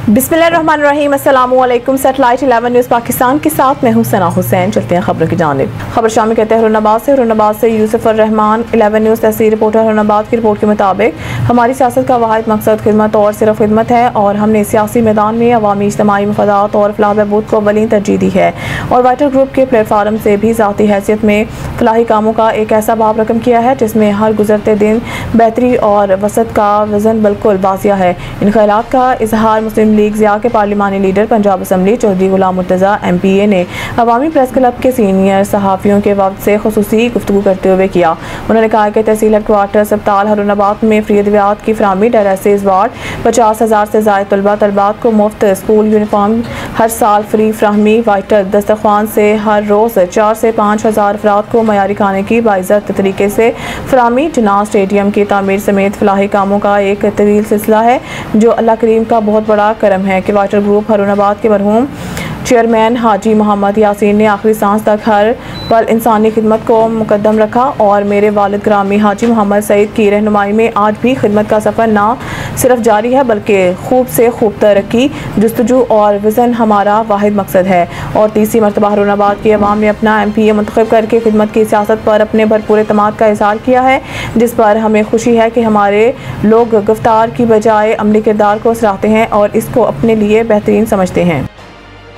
बिस्मिल्लाहिर्रहमानिर्रहीम, अस्सलामुअलैकुम। Satellite 11 news Pakistan के साथ मैं हूं सना हुसैन। चलते हैं खबरों की जानिब। खबर शामिल कहते हैं हुर्रनाबाद से यूसुफ रहमान। 11 न्यूज़ तहसील रिपोर्टर हुर्रनाबाद की रिपोर्ट के मुताबिक हमारी सियासत का वाहिद मकसद खिदमत और सिर्फ खिदमत है और हमने सियासी मैदान में अवामी इज्तिमाई मफादात और फलाह बहबूद को अवलीन तरजीह दी है और वाइटल ग्रुप के प्लेटफार्म से भी ज़ाती हैसियत में फलाही कामों का एक ऐसा बाब रकम किया है जिसमें हर गुजरते दिन बेहतरी और वसत का वजन बिल्कुल वाजिया है। इन ख्यालात का इजहार मुस्लिम लीग ज़िया के पार्लिमानी लीडर पंजाब असम्बली चौधरी गुलाम मुर्तज़ा MPA ने अवामी प्रेस क्लब के सीनियर सहाफ़ियों के वक्त से खुसूसी गुफ्तगू करते हुए किया। उन्होंने कहा कि तहसील हेडक्वार्टर अस्पताल हुर्रनाबाद में फ्री अद्वियात की फराहमी, डायलिसिस वार्ड, 50,000 से ज़ायद तलबात को मुफ्त स्कूल यूनिफॉर्म हर साल फ्री फराहमी, वाइटल दस्तरखान से हर रोज़ 4 से 5 हज़ार अफराद को मयारी खाने की बाइज़्ज़त तरीके से फराहमी, जिनाज़ स्टेडियम की तामीर समेत फलाही कामों का एक तवील सिलसिला है जो अल्लाह करीम का बहुत बड़ा करम है कि वाइटल ग्रुप हुर्रनाबाद के मरहूम चेयरमैन हाजी मोहम्मद यासीन ने आखिरी सांस तक हर पल इंसानी खिदमत को मुकद्दम रखा और मेरे वालिद ग्रामी हाजी मोहम्मद सईद की रहनुमाई में आज भी खिदमत का सफ़र ना सिर्फ जारी है बल्कि खूब से खूब तरक्की, जुस्तजू और विज़न हमारा वाहिद मकसद है। और तीसरी मरतबा हुर्रनाबाद की अवाम ने अपना MPA मुंतखब करके खिदमत की सियासत पर अपने भरपूर एतमाद का इज़हार किया है, जिस पर हमें खुशी है कि हमारे लोग गिरफ्तार की बजाय अमली किरदार को सराहते हैं और इसको अपने लिए बेहतरीन समझते हैं।